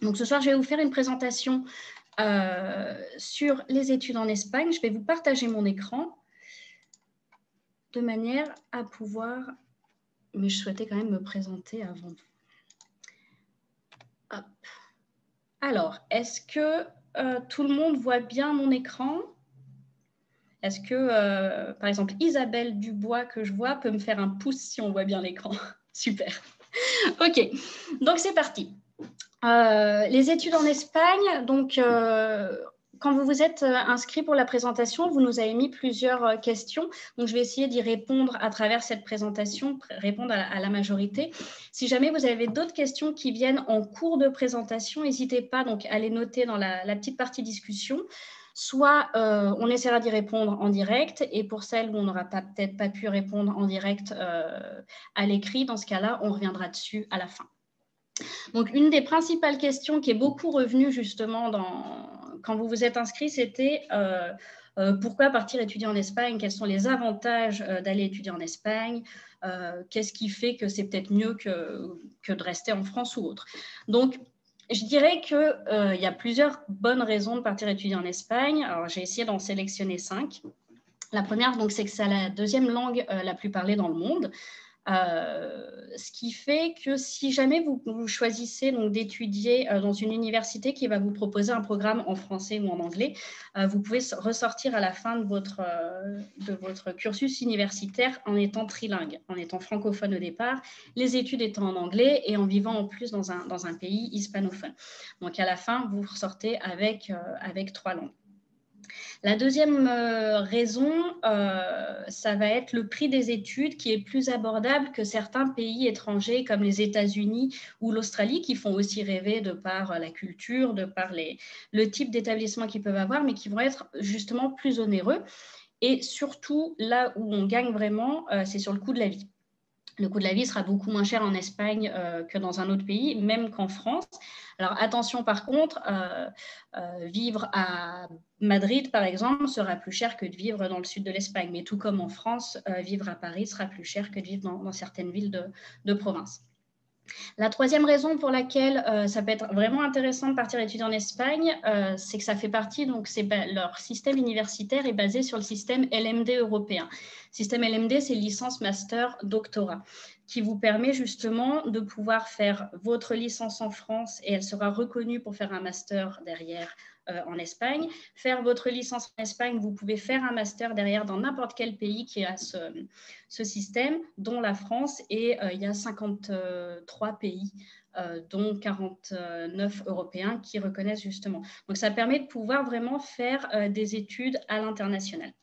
Donc ce soir, je vais vous faire une présentation sur les études en Espagne. Je vais vous partager mon écran de manière à pouvoir... Mais je souhaitais quand même me présenter avant. Hop. Alors, est-ce que tout le monde voit bien mon écran? Est-ce que, par exemple, Isabelle Dubois, que je vois, peut me faire un pouce si on voit bien l'écran? Super. OK, donc c'est parti. Les études en Espagne, donc quand vous vous êtes inscrit pour la présentation, vous nous avez mis plusieurs questions. Donc, je vais essayer d'y répondre à travers cette présentation, répondre à la majorité. Si jamais vous avez d'autres questions qui viennent en cours de présentation, n'hésitez pas donc, à les noter dans la petite partie discussion. Soit on essaiera d'y répondre en direct, et pour celles où on n'aura peut-être pas pu répondre en direct à l'écrit, dans ce cas-là, on reviendra dessus à la fin. Donc, une des principales questions qui est beaucoup revenue justement quand vous vous êtes inscrit, c'était pourquoi partir étudier en Espagne? Quels sont les avantages d'aller étudier en Espagne? Qu'est-ce qui fait que c'est peut-être mieux que de rester en France ou autre? Donc, je dirais qu'il y a plusieurs bonnes raisons de partir étudier en Espagne. Alors, j'ai essayé d'en sélectionner 5. La première, c'est que c'est la deuxième langue la plus parlée dans le monde. Ce qui fait que si jamais vous choisissez d'étudier dans une université qui va vous proposer un programme en français ou en anglais, vous pouvez ressortir à la fin de votre cursus universitaire en étant trilingue, en étant francophone au départ, les études étant en anglais et en vivant en plus dans un pays hispanophone. Donc à la fin, vous ressortez avec 3 langues. La deuxième raison, ça va être le prix des études qui est plus abordable que certains pays étrangers comme les États-Unis ou l'Australie qui font aussi rêver de par la culture, de par le type d'établissement qu'ils peuvent avoir, mais qui vont être justement plus onéreux. Et surtout, là où on gagne vraiment, c'est sur le coût de la vie. Le coût de la vie sera beaucoup moins cher en Espagne que dans un autre pays, même qu'en France. Alors attention par contre, vivre à Madrid par exemple sera plus cher que de vivre dans le sud de l'Espagne. Mais tout comme en France, vivre à Paris sera plus cher que de vivre dans certaines villes de province. La troisième raison pour laquelle ça peut être vraiment intéressant de partir étudier en Espagne, c'est que ça fait partie, leur système universitaire est basé sur le système LMD européen. Le système LMD, c'est licence, master, doctorat, qui vous permet justement de pouvoir faire votre licence en France et elle sera reconnue pour faire un master derrière en Espagne. Faire votre licence en Espagne, vous pouvez faire un master derrière dans n'importe quel pays qui a ce système, dont la France, et il y a 53 pays, dont 49 européens qui reconnaissent justement. Donc, ça permet de pouvoir vraiment faire des études à l'international.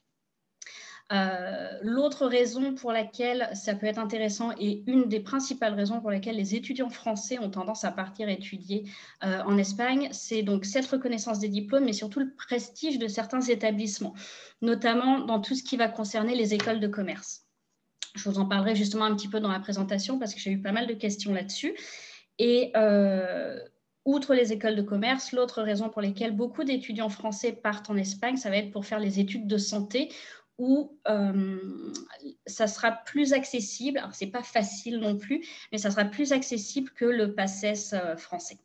L'autre raison pour laquelle ça peut être intéressant et une des principales raisons pour lesquelles les étudiants français ont tendance à partir étudier en Espagne, c'est donc cette reconnaissance des diplômes, mais surtout le prestige de certains établissements, notamment dans tout ce qui va concerner les écoles de commerce. Je vous en parlerai justement un petit peu dans la présentation parce que j'ai eu pas mal de questions là-dessus. Et outre les écoles de commerce, l'autre raison pour laquelle beaucoup d'étudiants français partent en Espagne, ça va être pour faire les études de santé où ça sera plus accessible. Alors, ce n'est pas facile non plus, mais ça sera plus accessible que le PACES français.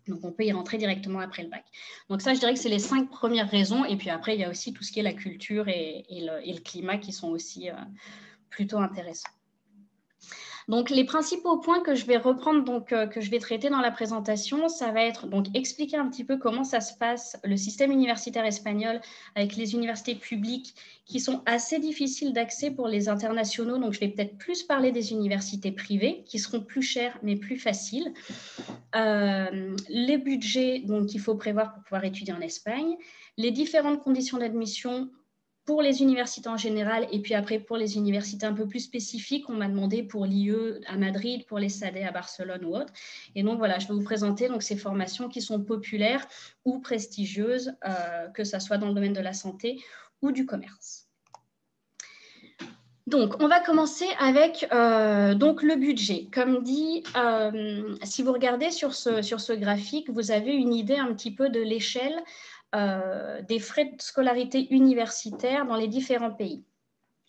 Donc, on peut y rentrer directement après le bac. Donc, ça, je dirais que c'est les 5 premières raisons. Et puis après, il y a aussi tout ce qui est la culture et le climat qui sont aussi plutôt intéressants. Donc, les principaux points que je vais reprendre, que je vais traiter dans la présentation, ça va être expliquer un petit peu comment ça se passe, le système universitaire espagnol avec les universités publiques qui sont assez difficiles d'accès pour les internationaux. Donc, je vais peut-être plus parler des universités privées qui seront plus chères mais plus faciles. Les budgets qu'il faut prévoir pour pouvoir étudier en Espagne, les différentes conditions d'admission pour les universités en général, et puis après pour les universités un peu plus spécifiques, on m'a demandé pour l'IE à Madrid, pour les SADE à Barcelone ou autre. Et donc voilà, je vais vous présenter ces formations qui sont populaires ou prestigieuses, que ce soit dans le domaine de la santé ou du commerce. Donc, on va commencer avec le budget. Comme dit, si vous regardez sur ce graphique, vous avez une idée un petit peu de l'échelle des frais de scolarité universitaire dans les différents pays.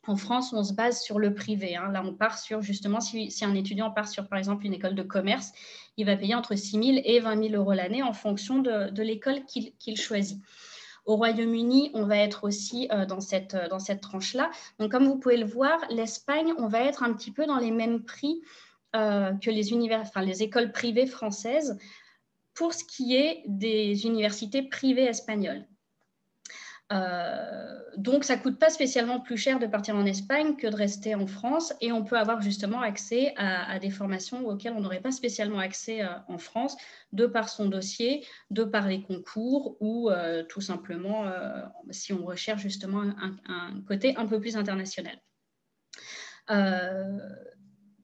En France, on se base sur le privé. Hein. Là, on part sur, justement, si un étudiant part sur, par exemple, une école de commerce, il va payer entre 6 000 et 20 000 € l'année en fonction de l'école qu'il choisit. Au Royaume-Uni, on va être aussi dans cette tranche-là. Donc, comme vous pouvez le voir, l'Espagne, on va être un petit peu dans les mêmes prix que les écoles privées françaises pour ce qui est des universités privées espagnoles. Donc, ça ne coûte pas spécialement plus cher de partir en Espagne que de rester en France, et on peut avoir justement accès à des formations auxquelles on n'aurait pas spécialement accès en France, de par son dossier, de par les concours, ou tout simplement si on recherche justement un côté un peu plus international.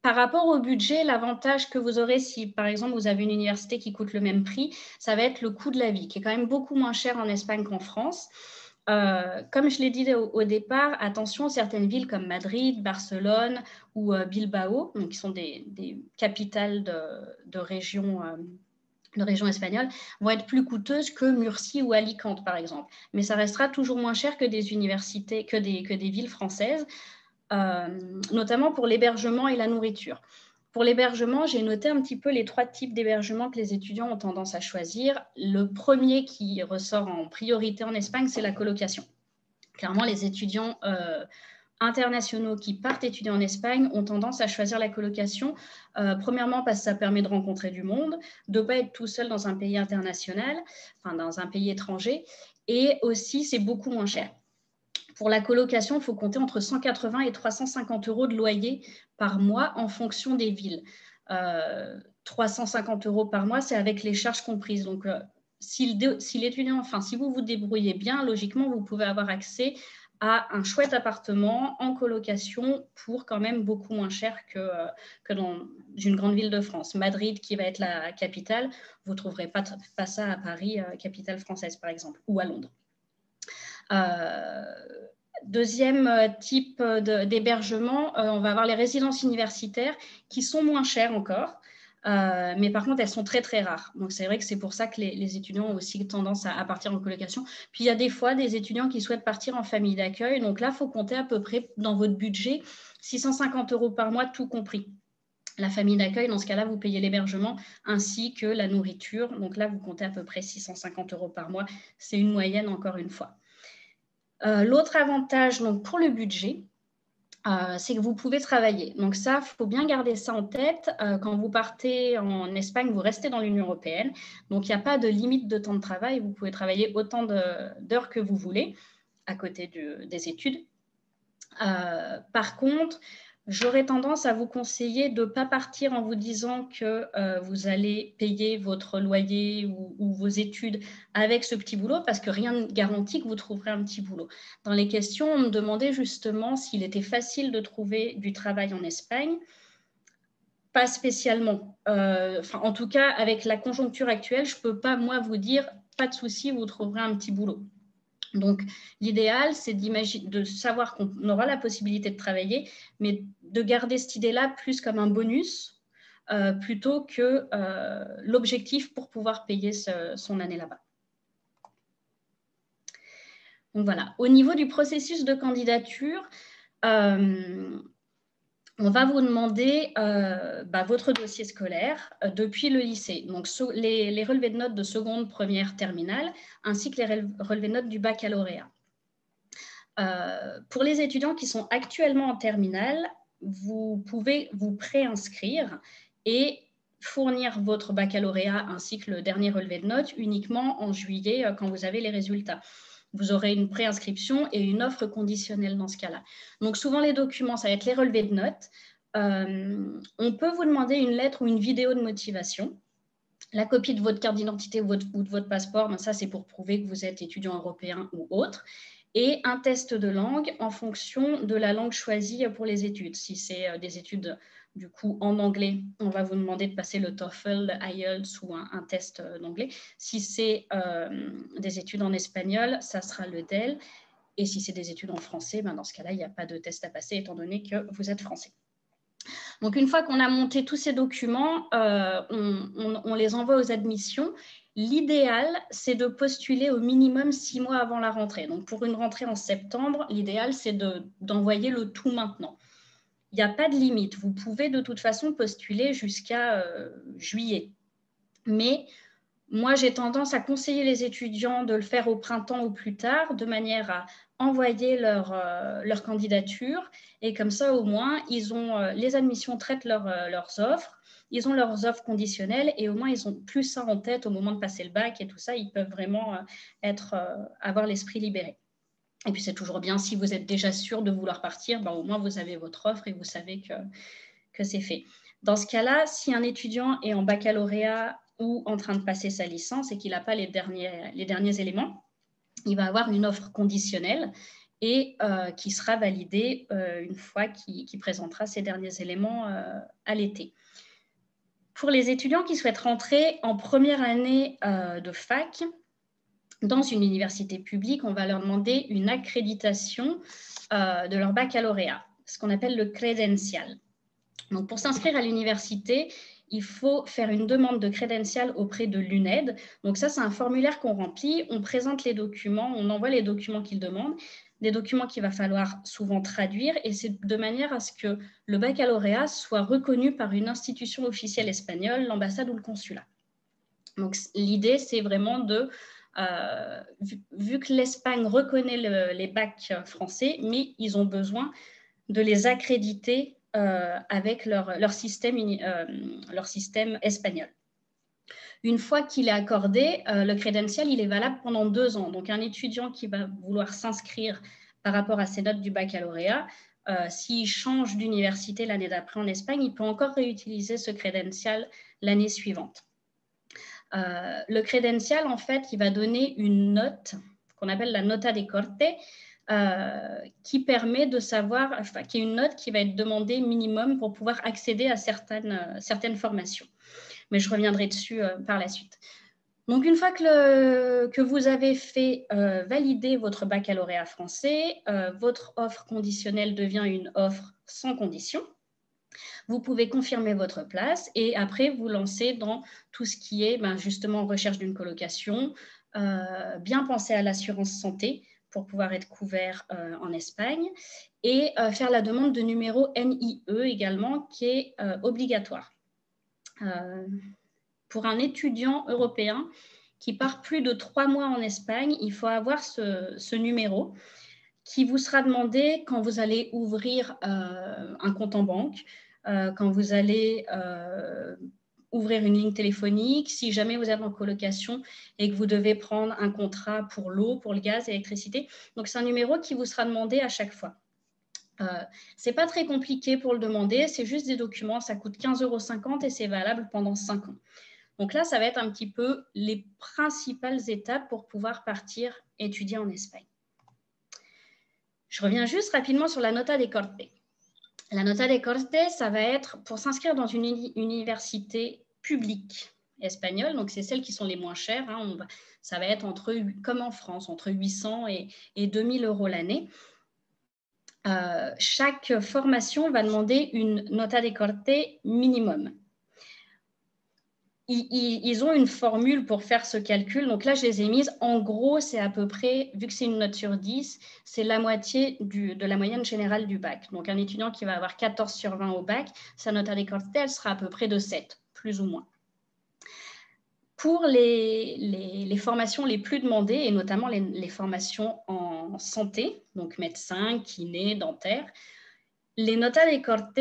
Par rapport au budget, l'avantage que vous aurez si, par exemple, vous avez une université qui coûte le même prix, ça va être le coût de la vie, qui est quand même beaucoup moins cher en Espagne qu'en France. Comme je l'ai dit au départ, attention, certaines villes comme Madrid, Barcelone ou Bilbao, donc qui sont des capitales de régions espagnoles, vont être plus coûteuses que Murcie ou Alicante, par exemple. Mais ça restera toujours moins cher que des universités, que des villes françaises, notamment pour l'hébergement et la nourriture. Pour l'hébergement, j'ai noté un petit peu les 3 types d'hébergement que les étudiants ont tendance à choisir. Le premier qui ressort en priorité en Espagne, c'est la colocation. Clairement, les étudiants internationaux qui partent étudier en Espagne ont tendance à choisir la colocation, premièrement parce que ça permet de rencontrer du monde, de ne pas être tout seul dans un pays international, enfin dans un pays étranger, et aussi c'est beaucoup moins cher. Pour la colocation, il faut compter entre 180 et 350 € de loyer par mois en fonction des villes. 350 € par mois, c'est avec les charges comprises. Donc, si vous vous débrouillez bien, logiquement, vous pouvez avoir accès à un chouette appartement en colocation pour quand même beaucoup moins cher que dans une grande ville de France. Madrid, qui va être la capitale, vous ne trouverez pas ça à Paris, capitale française, par exemple, ou à Londres. Deuxième type d'hébergement, on va avoir les résidences universitaires qui sont moins chères encore, mais par contre, elles sont très, très rares. Donc, c'est vrai que c'est pour ça que les étudiants ont aussi tendance à partir en colocation. Puis, il y a des fois des étudiants qui souhaitent partir en famille d'accueil. Donc là, il faut compter à peu près dans votre budget 650 € par mois, tout compris. La famille d'accueil, dans ce cas-là, vous payez l'hébergement ainsi que la nourriture. Donc là, vous comptez à peu près 650 € par mois. C'est une moyenne, encore une fois. L'autre avantage donc, pour le budget, c'est que vous pouvez travailler. Donc ça, il faut bien garder ça en tête. Quand vous partez en Espagne, vous restez dans l'Union européenne. Donc, il n'y a pas de limite de temps de travail. Vous pouvez travailler autant d'heures que vous voulez à côté des études. Par contre, j'aurais tendance à vous conseiller de ne pas partir en vous disant que vous allez payer votre loyer ou vos études avec ce petit boulot, parce que rien ne garantit que vous trouverez un petit boulot. Dans les questions, on me demandait justement s'il était facile de trouver du travail en Espagne. Pas spécialement. En tout cas, avec la conjoncture actuelle, je ne peux pas, moi, vous dire, pas de souci, vous trouverez un petit boulot. Donc, l'idéal, c'est de savoir qu'on aura la possibilité de travailler, mais de garder cette idée-là plus comme un bonus plutôt que l'objectif pour pouvoir payer son année là-bas. Donc, voilà. Au niveau du processus de candidature, on va vous demander votre dossier scolaire depuis le lycée, donc les relevés de notes de seconde, première, terminale, ainsi que les relevés de notes du baccalauréat. Pour les étudiants qui sont actuellement en terminale, vous pouvez vous préinscrire et fournir votre baccalauréat ainsi que le dernier relevé de notes uniquement en juillet quand vous avez les résultats. Vous aurez une préinscription et une offre conditionnelle dans ce cas-là. Donc, souvent, les documents, ça va être les relevés de notes. On peut vous demander une lettre ou une vidéo de motivation. La copie de votre carte d'identité ou de votre passeport, ça, c'est pour prouver que vous êtes étudiant européen ou autre. Et un test de langue en fonction de la langue choisie pour les études. Si c'est des études du coup en anglais, on va vous demander de passer le TOEFL, le IELTS ou un test d'anglais. Si c'est des études en espagnol, ça sera le DEL. Et si c'est des études en français, dans ce cas-là, il n'y a pas de test à passer étant donné que vous êtes français. Donc, une fois qu'on a monté tous ces documents, on les envoie aux admissions. L'idéal, c'est de postuler au minimum 6 mois avant la rentrée. Donc, pour une rentrée en septembre, l'idéal, c'est d'envoyer le tout maintenant. Il n'y a pas de limite. Vous pouvez de toute façon postuler jusqu'à juillet. Mais moi, j'ai tendance à conseiller les étudiants de le faire au printemps ou plus tard, de manière à envoyer leur candidature. Et comme ça, au moins, les admissions traitent leurs offres. Ils ont leurs offres conditionnelles et au moins, ils ont plus ça en tête au moment de passer le bac et tout ça. Ils peuvent vraiment avoir l'esprit libéré. Et puis, c'est toujours bien, si vous êtes déjà sûr de vouloir partir, ben, au moins, vous avez votre offre et vous savez que c'est fait. Dans ce cas-là, si un étudiant est en baccalauréat ou en train de passer sa licence et qu'il n'a pas les derniers éléments, il va avoir une offre conditionnelle et qui sera validée une fois qu'il présentera ces derniers éléments à l'été. Pour les étudiants qui souhaitent rentrer en première année de fac, dans une université publique, on va leur demander une accréditation de leur baccalauréat, ce qu'on appelle le credencial. Donc, pour s'inscrire à l'université, il faut faire une demande de credencial auprès de l'UNED. Donc, ça, c'est un formulaire qu'on remplit. On présente les documents, on envoie les documents qu'ils demandent, des documents qu'il va falloir souvent traduire. Et c'est de manière à ce que le baccalauréat soit reconnu par une institution officielle espagnole, l'ambassade ou le consulat. Donc, l'idée, c'est vraiment vu que l'Espagne reconnaît les bacs français, mais ils ont besoin de les accréditer avec leur système espagnol. Une fois qu'il est accordé, le credencial, il est valable pendant 2 ans. Donc, un étudiant qui va vouloir s'inscrire par rapport à ses notes du baccalauréat, s'il change d'université l'année d'après en Espagne, il peut encore réutiliser ce credencial l'année suivante. Le credencial, en fait, il va donner une note qu'on appelle la nota de corte, qui permet de savoir, qui est une note qui va être demandée minimum pour pouvoir accéder à certaines formations. Mais je reviendrai dessus par la suite. Donc, une fois que vous avez fait valider votre baccalauréat français, votre offre conditionnelle devient une offre sans condition. Vous pouvez confirmer votre place et après vous lancer dans tout ce qui est justement recherche d'une colocation, bien penser à l'assurance santé pour pouvoir être couvert en Espagne et faire la demande de numéro NIE également qui est obligatoire. Pour un étudiant européen qui part plus de 3 mois en Espagne, il faut avoir ce numéro qui vous sera demandé quand vous allez ouvrir un compte en banque, quand vous allez ouvrir une ligne téléphonique, si jamais vous êtes en colocation et que vous devez prendre un contrat pour l'eau, pour le gaz et l'électricité. Donc, c'est un numéro qui vous sera demandé à chaque fois. Ce n'est pas très compliqué pour le demander, c'est juste des documents, ça coûte 15,50 € et c'est valable pendant 5 ans. Donc là, ça va être un petit peu les principales étapes pour pouvoir partir étudier en Espagne. Je reviens juste rapidement sur la nota de corte. La nota de corte, ça va être pour s'inscrire dans une université publique espagnole, donc c'est celles qui sont les moins chères. Ça va être comme en France, entre 800 et 2000 € l'année. Chaque formation va demander une nota de corte minimum. Ils ont une formule pour faire ce calcul. Donc là, je les ai mises. En gros, c'est à peu près, vu que c'est une note sur 10, c'est la moitié de la moyenne générale du bac. Donc, un étudiant qui va avoir 14 sur 20 au bac, sa nota de corte, elle sera à peu près de 7, plus ou moins. Pour les formations les plus demandées, et notamment les formations en santé, donc médecin, kiné, dentaire, les nota de corte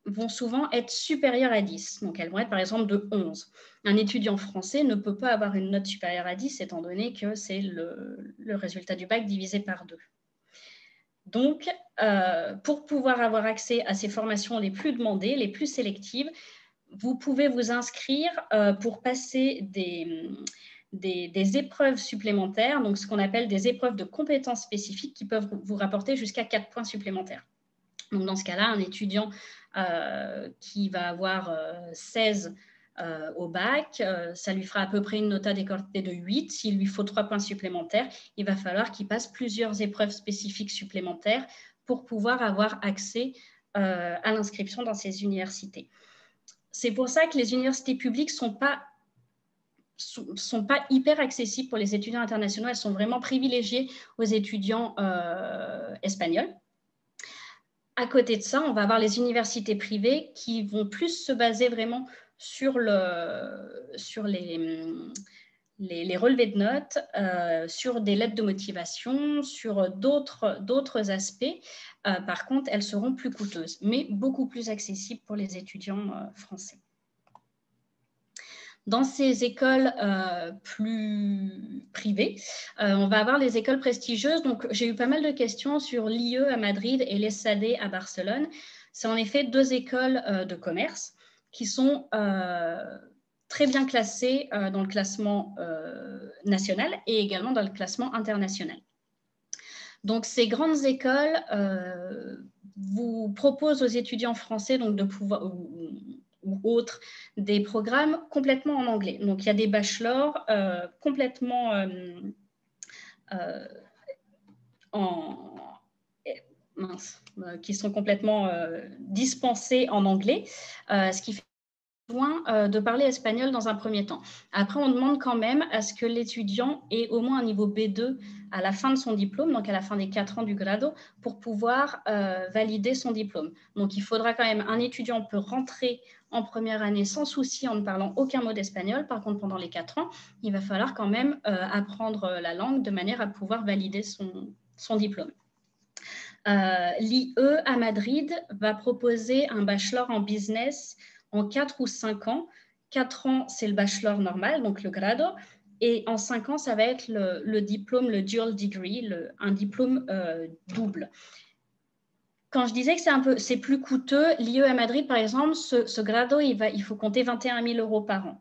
vont souvent être supérieures à 10. Donc, elles vont être par exemple de 11. Un étudiant français ne peut pas avoir une note supérieure à 10 étant donné que c'est le résultat du bac divisé par 2. Donc, pour pouvoir avoir accès à ces formations les plus demandées, les plus sélectives, vous pouvez vous inscrire pour passer des épreuves supplémentaires, donc ce qu'on appelle des épreuves de compétences spécifiques qui peuvent vous rapporter jusqu'à 4 points supplémentaires. Donc, dans ce cas-là, un étudiant qui va avoir 16 au bac, ça lui fera à peu près une nota de corte de 8. S'il lui faut 3 points supplémentaires, il va falloir qu'il passe plusieurs épreuves spécifiques supplémentaires pour pouvoir avoir accès à l'inscription dans ces universités. C'est pour ça que les universités publiques ne sont pas hyper accessibles pour les étudiants internationaux. Elles sont vraiment privilégiées aux étudiants espagnols. À côté de ça, on va avoir les universités privées qui vont plus se baser vraiment sur les relevés de notes, sur des lettres de motivation, sur d'autres aspects. Par contre, elles seront plus coûteuses, mais beaucoup plus accessibles pour les étudiants français. Dans ces écoles plus privées, on va avoir les écoles prestigieuses. Donc, j'ai eu pas mal de questions sur l'IE à Madrid et l'ESAD à Barcelone. C'est en effet 2 écoles de commerce qui sont très bien classées dans le classement national et également dans le classement international. Donc, ces grandes écoles vous proposent aux étudiants français donc, de pouvoir... ou autres, des programmes complètement en anglais. Donc, il y a des bachelors complètement qui sont complètement dispensés en anglais, ce qui fait besoin de parler espagnol dans un premier temps. Après, on demande quand même à ce que l'étudiant ait au moins un niveau B2 à la fin de son diplôme, donc à la fin des 4 ans du grado, pour pouvoir valider son diplôme. Donc, il faudra quand même, un étudiant peut rentrer en première année sans souci en ne parlant aucun mot d'espagnol. Par contre, pendant les 4 ans, il va falloir quand même apprendre la langue de manière à pouvoir valider son diplôme. L'IE à Madrid va proposer un bachelor en business en 4 ou 5 ans. 4 ans, c'est le bachelor normal, donc le grado, et en 5 ans, ça va être le diplôme, le dual degree, un diplôme double. Quand je disais que c'est plus coûteux, l'IE à Madrid, par exemple, ce grado, il faut compter 21 000 € par an.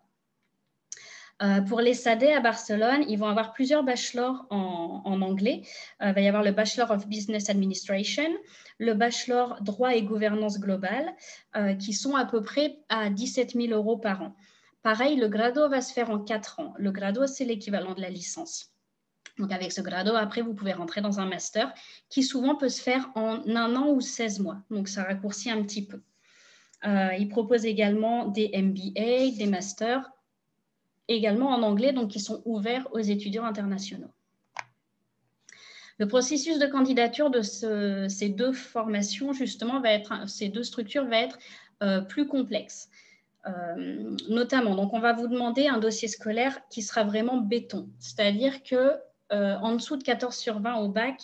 Pour les SAD à Barcelone, ils vont avoir plusieurs bachelors en anglais. Il va y avoir le Bachelor of Business Administration, le Bachelor Droit et Gouvernance Globale, qui sont à peu près à 17 000 € par an. Pareil, le grado va se faire en 4 ans. Le grado, c'est l'équivalent de la licence. Donc, avec ce grado, après, vous pouvez rentrer dans un master qui souvent peut se faire en 1 an ou 16 mois. Donc, ça raccourcit un petit peu. Ils proposent également des MBA, des masters, également en anglais, donc qui sont ouverts aux étudiants internationaux. Le processus de candidature de ces 2 formations, justement, ces 2 structures va être plus complexe. Notamment, donc on va vous demander un dossier scolaire qui sera vraiment béton, c'est-à-dire que en dessous de 14 sur 20 au bac,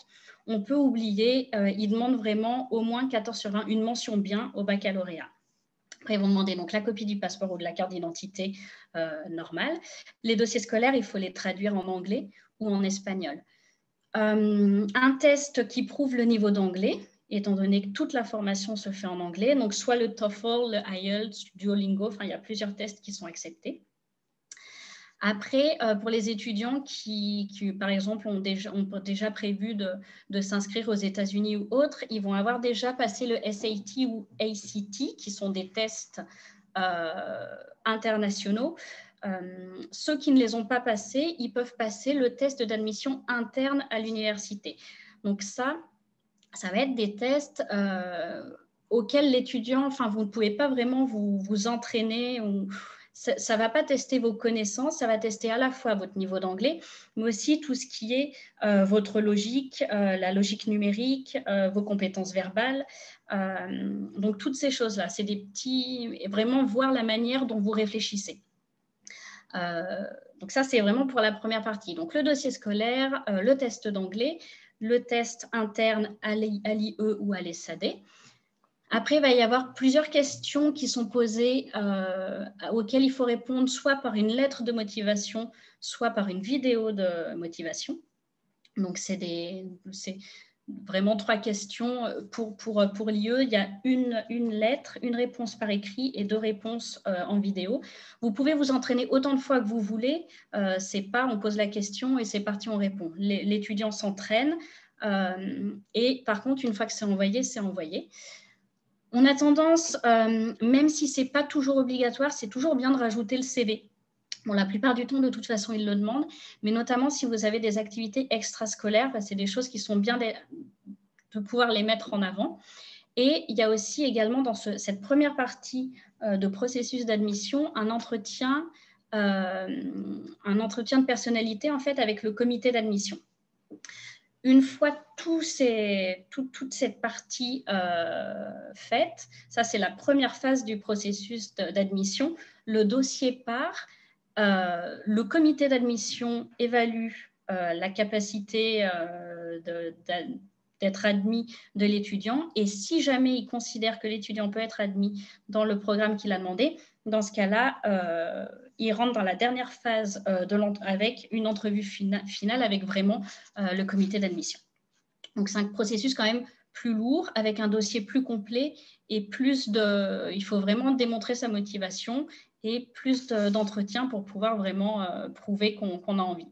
on peut oublier, ils demandent vraiment au moins 14 sur 20, une mention bien au baccalauréat. Après, ils vont demander donc la copie du passeport ou de la carte d'identité normale. Les dossiers scolaires, il faut les traduire en anglais ou en espagnol. Un test qui prouve le niveau d'anglais, étant donné que toute la formation se fait en anglais, donc soit le TOEFL, le IELTS, Duolingo, enfin, il y a plusieurs tests qui sont acceptés. Après, pour les étudiants qui par exemple, ont déjà prévu de s'inscrire aux États-Unis ou autres, ils vont avoir déjà passé le SAT ou ACT, qui sont des tests internationaux. Ceux qui ne les ont pas passés, ils peuvent passer le test d'admission interne à l'université. Donc ça va être des tests auxquels l'étudiant, enfin, vous ne pouvez pas vraiment vous entraîner ou... Ça ne va pas tester vos connaissances, ça va tester à la fois votre niveau d'anglais, mais aussi tout ce qui est votre logique, la logique numérique, vos compétences verbales. Donc, toutes ces choses-là, c'est des petits... Vraiment voir la manière dont vous réfléchissez. Donc, ça, c'est vraiment pour la première partie. Donc, le dossier scolaire, le test d'anglais, le test interne à l'IE ou à l'ESAD. Après, il va y avoir plusieurs questions qui sont posées auxquelles il faut répondre soit par une lettre de motivation, soit par une vidéo de motivation. Donc, c'est vraiment 3 questions pour l'IE. Il y a une lettre, une réponse par écrit et 2 réponses en vidéo. Vous pouvez vous entraîner autant de fois que vous voulez. C'est pas on pose la question et c'est parti, on répond. L'étudiant s'entraîne et par contre, une fois que c'est envoyé, c'est envoyé. On a tendance, même si ce n'est pas toujours obligatoire, c'est toujours bien de rajouter le CV. Bon, la plupart du temps, de toute façon, ils le demandent, mais notamment si vous avez des activités extrascolaires, c'est des choses qui sont bien de pouvoir les mettre en avant. Et il y a aussi également dans cette première partie de processus d'admission un entretien de personnalité en fait avec le comité d'admission. Une fois toute cette partie faite, ça c'est la première phase du processus d'admission, le dossier part, le comité d'admission évalue la capacité d'être admis de l'étudiant, et si jamais il considère que l'étudiant peut être admis dans le programme qu'il a demandé, dans ce cas-là, il rentre dans la dernière phase avec une entrevue finale avec vraiment le comité d'admission. Donc, c'est un processus quand même plus lourd, avec un dossier plus complet et il faut vraiment démontrer sa motivation et plus d'entretien pour pouvoir vraiment prouver qu'on a envie.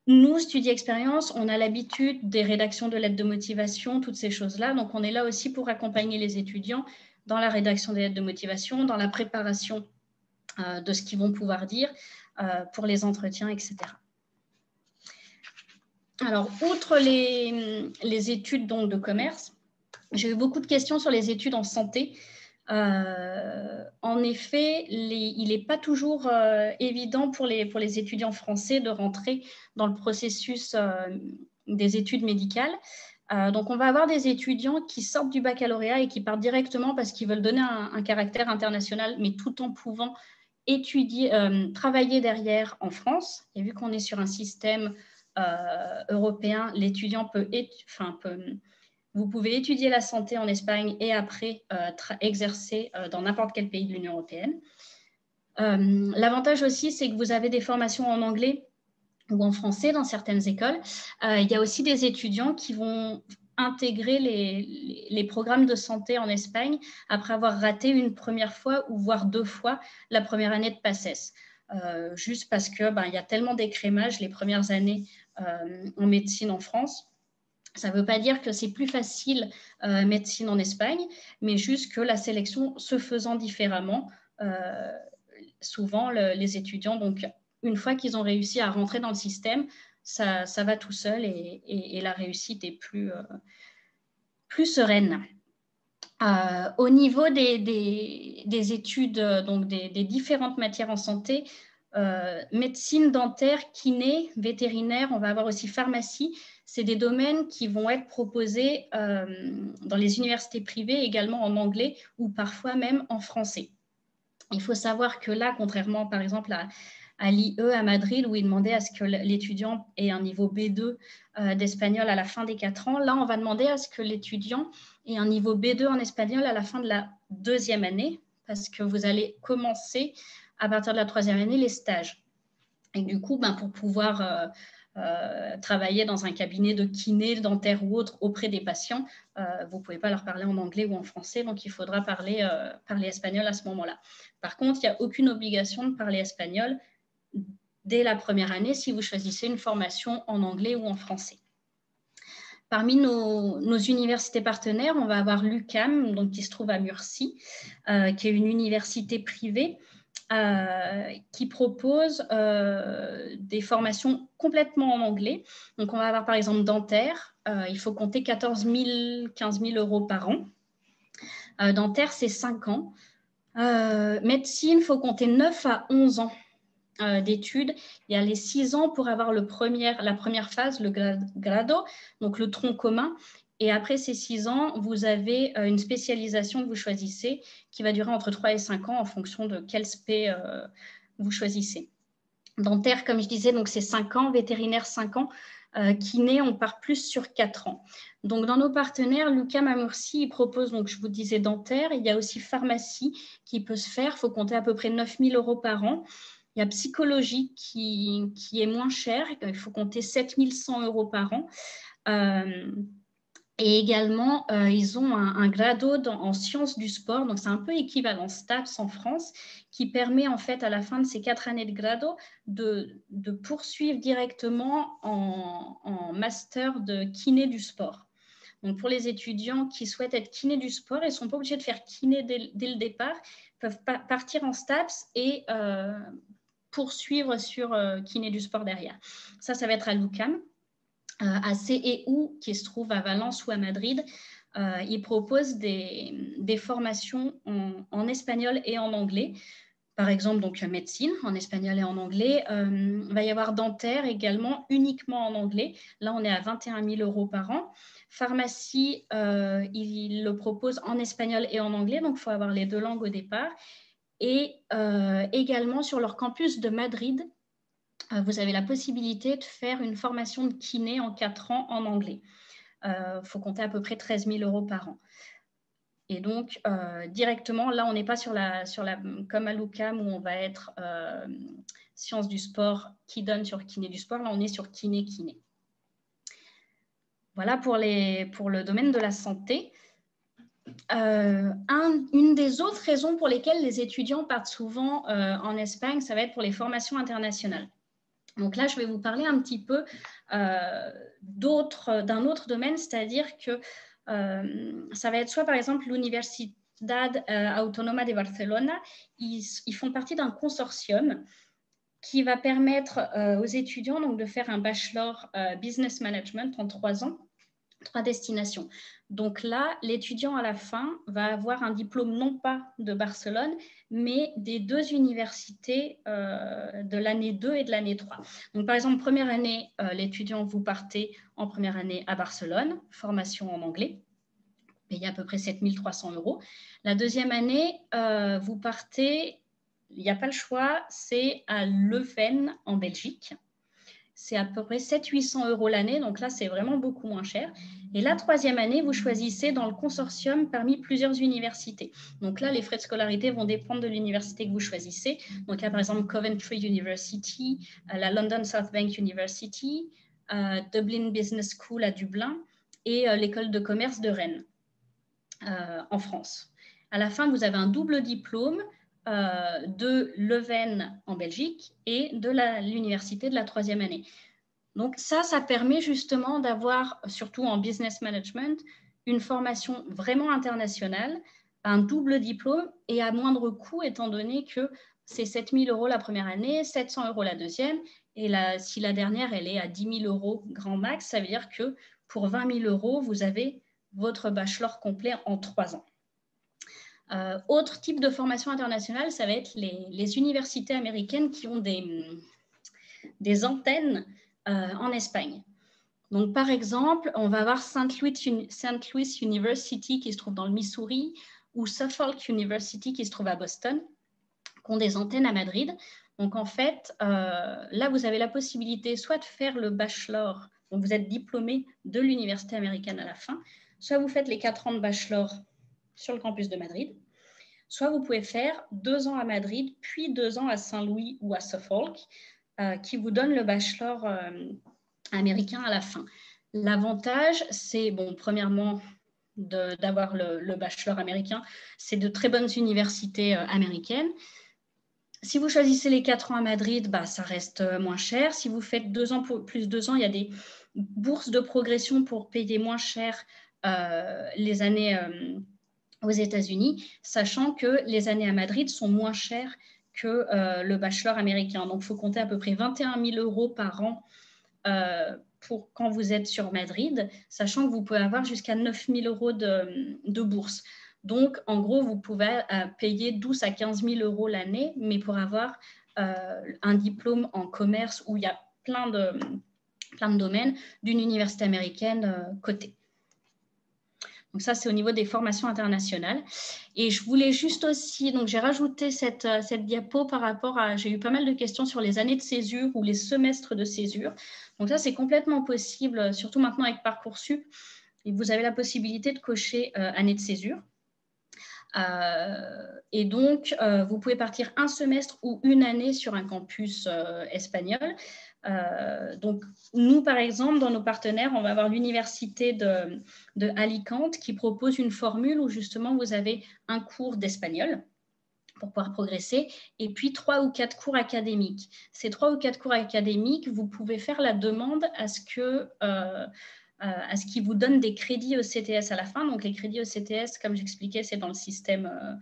Nous, Studi Expérience, on a l'habitude des rédactions de lettres de motivation, toutes ces choses-là. Donc, on est là aussi pour accompagner les étudiants dans la rédaction des lettres de motivation, dans la préparation de ce qu'ils vont pouvoir dire pour les entretiens, etc. Alors, outre les études donc, de commerce, j'ai eu beaucoup de questions sur les études en santé. En effet, il n'est pas toujours évident pour les étudiants français de rentrer dans le processus des études médicales. Donc, on va avoir des étudiants qui sortent du baccalauréat et qui partent directement parce qu'ils veulent donner un caractère international, mais tout en pouvant travailler derrière en France. Et vu qu'on est sur un système européen, l'étudiant vous pouvez étudier la santé en Espagne et après exercer dans n'importe quel pays de l'Union européenne. L'avantage aussi, c'est que vous avez des formations en anglais ou en français dans certaines écoles. Il y a aussi des étudiants qui vont intégrer les programmes de santé en Espagne après avoir raté une première fois ou voire 2 fois la première année de PACES. Juste parce qu'il y a tellement d'écrémage les premières années en médecine en France. Ça ne veut pas dire que c'est plus facile médecine en Espagne, mais juste que la sélection se faisant différemment, souvent les étudiants, donc une fois qu'ils ont réussi à rentrer dans le système, ça va tout seul et la réussite est plus sereine. Au niveau des études, donc des différentes matières en santé, médecine, dentaire, kiné, vétérinaire, on va avoir aussi pharmacie. C'est des domaines qui vont être proposés dans les universités privées, également en anglais ou parfois même en français. Il faut savoir que là, contrairement par exemple à l'IE à Madrid, où il demandait à ce que l'étudiant ait un niveau B2 d'espagnol à la fin des 4 ans, là, on va demander à ce que l'étudiant ait un niveau B2 en espagnol à la fin de la 2e année, parce que vous allez commencer à partir de la 3e année les stages. Et du coup, pour pouvoir travailler dans un cabinet de kiné, dentaire ou autre auprès des patients, vous ne pouvez pas leur parler en anglais ou en français, donc il faudra parler espagnol à ce moment-là. Par contre, il n'y a aucune obligation de parler espagnol dès la première année si vous choisissez une formation en anglais ou en français. Parmi nos universités partenaires, on va avoir l'UQAM, donc, qui se trouve à Murcie, qui est une université privée qui propose des formations complètement en anglais. Donc, on va avoir par exemple dentaire, il faut compter 14 000, 15 000 euros par an. Dentaire, c'est 5 ans. Médecine, il faut compter 9 à 11 ans d'études. Il y a les 6 ans pour avoir la première phase, le grado, donc le tronc commun. Et après ces 6 ans, vous avez une spécialisation que vous choisissez qui va durer entre 3 et 5 ans en fonction de quel spé vous choisissez. Dentaire, comme je disais, donc c'est 5 ans, vétérinaire 5 ans, kiné, on part plus sur 4 ans. Donc dans nos partenaires, l'UQAM à Murcie, il propose, donc je vous disais dentaire, il y a aussi pharmacie qui peut se faire, il faut compter à peu près 9 000 euros par an. Il y a psychologie qui est moins cher, il faut compter 7 100 euros par an. Et également, ils ont un grado en sciences du sport, donc c'est un peu équivalent STAPS en France, qui permet en fait à la fin de ces 4 années de grado de poursuivre directement en master de kiné du sport. Donc pour les étudiants qui souhaitent être kiné du sport, ils ne sont pas obligés de faire kiné dès le départ, ils peuvent partir en STAPS et poursuivre sur kiné du sport derrière. Ça va être à l'UQAM. À CEU, qui se trouve à Valence ou à Madrid, ils proposent des formations en espagnol et en anglais. Par exemple, donc médecine en espagnol et en anglais. Il va y avoir dentaire également, uniquement en anglais. Là, on est à 21 000 € par an. Pharmacie, il le propose en espagnol et en anglais, donc il faut avoir les deux langues au départ. Et également sur leur campus de Madrid, vous avez la possibilité de faire une formation de kiné en 4 ans en anglais. Faut compter à peu près 13 000 € par an. Et donc, directement, là, on n'est pas comme à l'UQAM où on va être sciences du sport qui donne sur kiné du sport. Là, on est sur kiné-kiné. Voilà pour le domaine de la santé. Une des autres raisons pour lesquelles les étudiants partent souvent en Espagne, ça va être pour les formations internationales. Donc là, je vais vous parler un petit peu d'un autre domaine, c'est-à-dire que ça va être soit par exemple l'Universidad Autónoma de Barcelona, ils font partie d'un consortium qui va permettre aux étudiants donc, de faire un bachelor business management en 3 ans, 3 destinations. Donc là, l'étudiant à la fin va avoir un diplôme non pas de Barcelone, mais des 2 universités de l'année 2 et de l'année 3. Donc par exemple, première année, l'étudiant, vous partez en première année à Barcelone, formation en anglais, payé à peu près 7 300 €. La deuxième année, vous partez, il n'y a pas le choix, c'est à Leuven en Belgique. C'est à peu près 700-800 € l'année, donc là, c'est vraiment beaucoup moins cher. Et la troisième année, vous choisissez dans le consortium parmi plusieurs universités. Donc là, les frais de scolarité vont dépendre de l'université que vous choisissez. Donc là, par exemple, Coventry University, la London South Bank University, Dublin Business School à Dublin et l'école de commerce de Rennes en France. À la fin, vous avez un double diplôme de Leuven en Belgique et de l'université de la troisième année. Donc ça permet justement d'avoir, surtout en business management, une formation vraiment internationale, un double diplôme et à moindre coût, étant donné que c'est 7 000 € la première année, 700 € la deuxième, et si la dernière, elle est à 10 000 € grand max, ça veut dire que pour 20 000 €, vous avez votre bachelor complet en 3 ans. Autre type de formation internationale, ça va être les universités américaines qui ont des antennes en Espagne. Donc, par exemple, on va avoir St. Louis University qui se trouve dans le Missouri ou Suffolk University qui se trouve à Boston, qui ont des antennes à Madrid. Donc, en fait, là, vous avez la possibilité soit de faire le bachelor, donc vous êtes diplômé de l'université américaine à la fin, soit vous faites les 4 ans de bachelor sur le campus de Madrid, soit vous pouvez faire 2 ans à Madrid, puis 2 ans à Saint-Louis ou à Suffolk, qui vous donne le bachelor américain à la fin. L'avantage, c'est, bon, premièrement, d'avoir le bachelor américain, c'est de très bonnes universités américaines. Si vous choisissez les 4 ans à Madrid, ça reste moins cher. Si vous faites 2 ans plus 2 ans, il y a des bourses de progression pour payer moins cher les années aux États-Unis, sachant que les années à Madrid sont moins chères que le bachelor américain. Donc, il faut compter à peu près 21 000 € par an pour quand vous êtes sur Madrid, sachant que vous pouvez avoir jusqu'à 9 000 € de bourse. Donc, en gros, vous pouvez payer 12 à 15 000 € l'année, mais pour avoir un diplôme en commerce où il y a plein de domaines d'une université américaine cotée. Donc ça, c'est au niveau des formations internationales. Et je voulais juste aussi, donc j'ai rajouté cette diapo par rapport à, j'ai eu pas mal de questions sur les années de césure ou les semestres de césure. Donc ça, c'est complètement possible, surtout maintenant avec Parcoursup. Et vous avez la possibilité de cocher année de césure. Et donc, vous pouvez partir un semestre ou une année sur un campus espagnol. Donc, nous, par exemple, dans nos partenaires, on va avoir l'université de Alicante qui propose une formule où justement vous avez un cours d'espagnol pour pouvoir progresser et puis 3 ou 4 cours académiques. Ces 3 ou 4 cours académiques, vous pouvez faire la demande à ce qu'ils vous donnent des crédits ECTS à la fin. Donc, les crédits ECTS, comme j'expliquais, c'est dans le système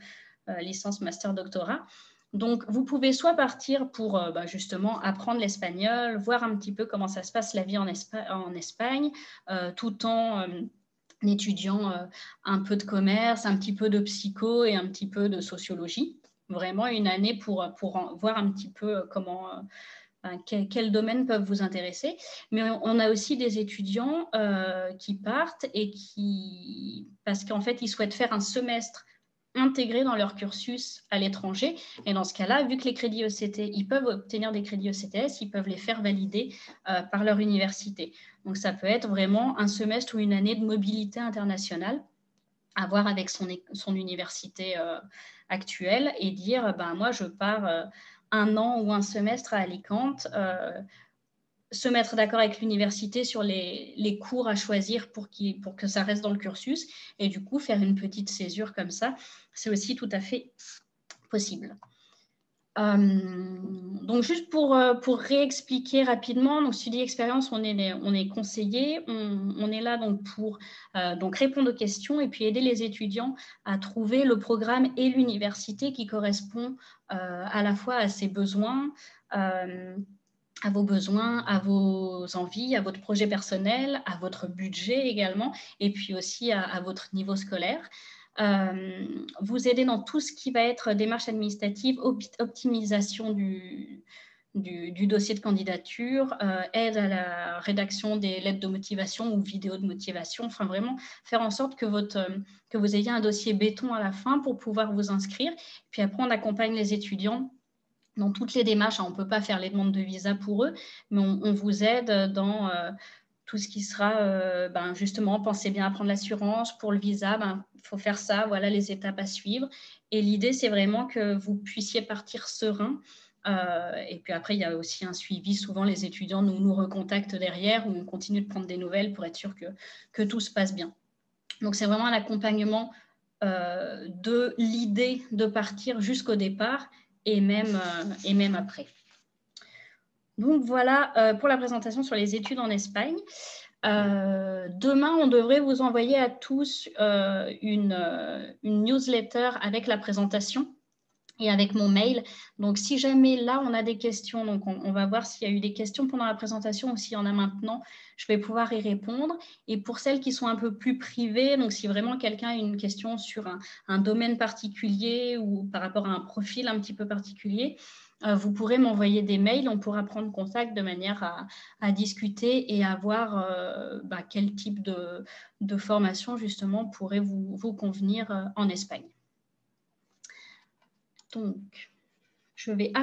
licence, master, doctorat. Donc, vous pouvez soit partir pour justement apprendre l'espagnol, voir un petit peu comment ça se passe la vie en Espagne, tout en étudiant un peu de commerce, un petit peu de psycho et un petit peu de sociologie. Vraiment une année pour voir un petit peu comment, quels domaines peuvent vous intéresser. Mais on a aussi des étudiants qui partent et parce qu'en fait, ils souhaitent faire un semestre intégré dans leur cursus à l'étranger. Et dans ce cas-là, vu que les crédits ECT, ils peuvent obtenir des crédits ECTS, ils peuvent les faire valider par leur université. Donc, ça peut être vraiment un semestre ou une année de mobilité internationale à voir avec son université actuelle et dire, moi, je pars un an ou un semestre à Alicante, se mettre d'accord avec l'université sur les cours à choisir pour que ça reste dans le cursus et du coup faire une petite césure comme ça, c'est aussi tout à fait possible. Donc juste pour réexpliquer rapidement, donc Study Experience, on est conseillé, on est là donc pour donc répondre aux questions et puis aider les étudiants à trouver le programme et l'université qui correspond à la fois à ses besoins, à vos besoins, à vos envies, à votre projet personnel, à votre budget également, et puis aussi à votre niveau scolaire. Vous aider dans tout ce qui va être démarche administrative, optimisation du dossier de candidature, aide à la rédaction des lettres de motivation ou vidéos de motivation, enfin vraiment faire en sorte que vous ayez un dossier béton à la fin pour pouvoir vous inscrire. Puis après, on accompagne les étudiants dans toutes les démarches. On ne peut pas faire les demandes de visa pour eux, mais on vous aide dans tout ce qui sera, justement, pensez bien à prendre l'assurance pour le visa, il faut faire ça, voilà les étapes à suivre. Et l'idée, c'est vraiment que vous puissiez partir serein. Et puis après, il y a aussi un suivi. Souvent, les étudiants nous recontactent derrière ou on continue de prendre des nouvelles pour être sûr que tout se passe bien. Donc, c'est vraiment un accompagnement de l'idée de partir jusqu'au départ et même après. Donc, voilà pour la présentation sur les études en Espagne. Demain, on devrait vous envoyer à tous une newsletter avec la présentation et avec mon mail. Donc, si jamais là, on a des questions, donc on va voir s'il y a eu des questions pendant la présentation ou s'il y en a maintenant, je vais pouvoir y répondre. Et pour celles qui sont un peu plus privées, donc si vraiment quelqu'un a une question sur un domaine particulier ou par rapport à un profil un petit peu particulier, vous pourrez m'envoyer des mails, on pourra prendre contact de manière à discuter et à voir quel type de formation justement pourrait vous convenir en Espagne. Donc, je vais arrêter.